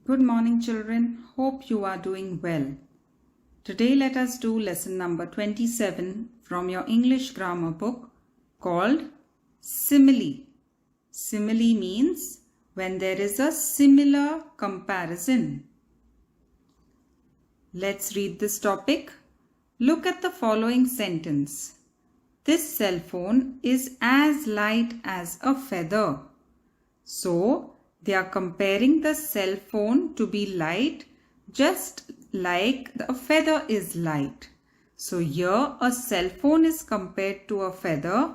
Good morning, children. Hope you are doing well. Today let us do lesson number 27 from your English grammar book called Simile. Simile means when there is a similar comparison. Let's read this topic. Look at the following sentence. This cell phone is as light as a feather. So, they are comparing the cell phone to be light just like a feather is light. So here a cell phone is compared to a feather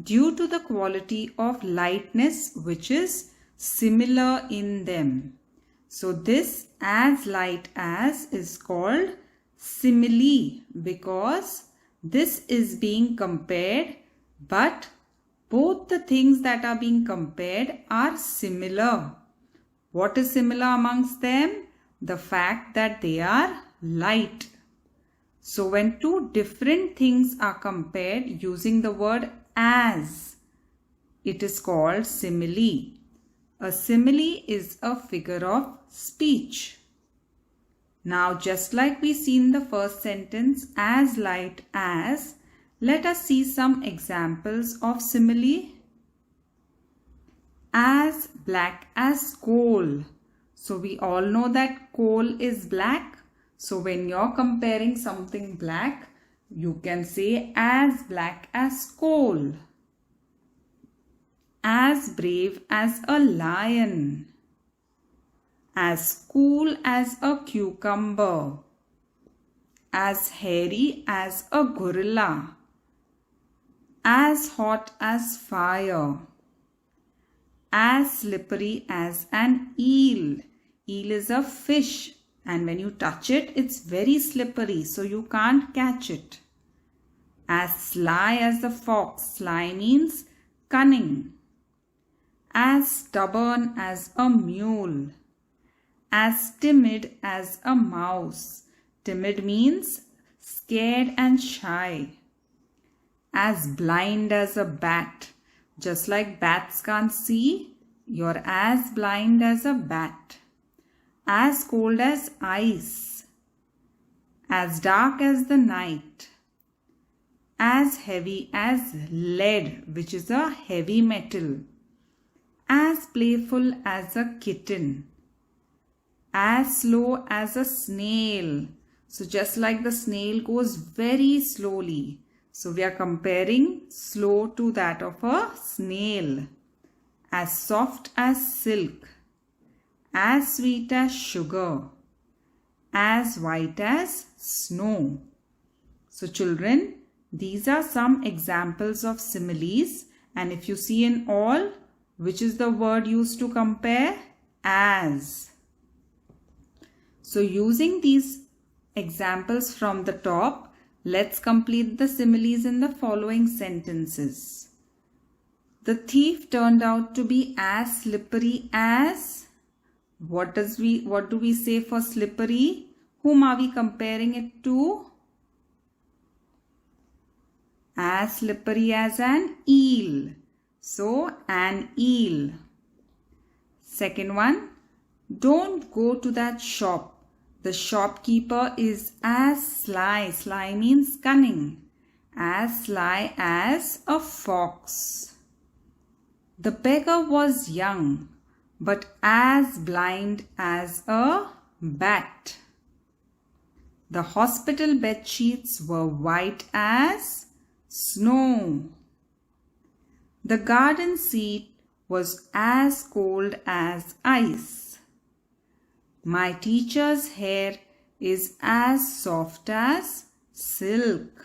due to the quality of lightness which is similar in them. So this as light as is called simile because this is being compared, but both the things that are being compared are similar. What is similar amongst them? The fact that they are light. So when two different things are compared using the word as, it is called simile. A simile is a figure of speech. Now just like we see in the first sentence, as light as, let us see some examples of simile. As black as coal. So we all know that coal is black. So when you're comparing something black, you can say as black as coal. As brave as a lion. As cool as a cucumber. As hairy as a gorilla. As hot as fire. As slippery as an eel. Eel is a fish, and when you touch it, it's very slippery, so you can't catch it. As sly as a fox. Sly means cunning. As stubborn as a mule. As timid as a mouse. Timid means scared and shy. As blind as a bat. Just like bats can't see, you're as blind as a bat. As cold as ice. As dark as the night. As heavy as lead, which is a heavy metal. As playful as a kitten. As slow as a snail. So just like the snail goes very slowly. So we are comparing slow to that of a snail. As soft as silk. As sweet as sugar. As white as snow. So children, these are some examples of similes. And if you see in all, which is the word used to compare? As. So using these examples from the top, let's complete the similes in the following sentences. The thief turned out to be as slippery as. What do we say for slippery? Whom are we comparing it to? As slippery as an eel. So an eel. Second one, don't go to that shop. The shopkeeper is as sly. Sly means cunning. As sly as a fox. The beggar was young, but as blind as a bat. The hospital bed sheets were white as snow. The garden seat was as cold as ice. My teacher's hair is as soft as silk.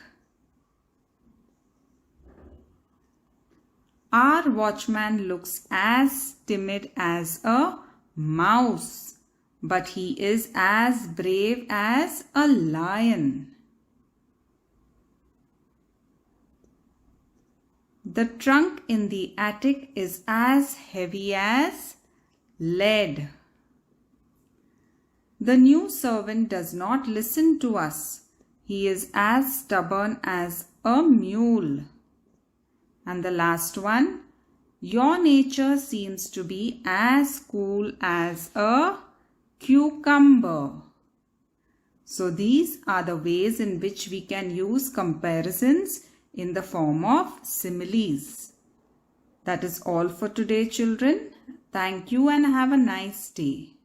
Our watchman looks as timid as a mouse, but he is as brave as a lion. The trunk in the attic is as heavy as lead. The new servant does not listen to us. He is as stubborn as a mule. And the last one, your nature seems to be as cool as a cucumber. So these are the ways in which we can use comparisons in the form of similes. That is all for today, children. Thank you and have a nice day.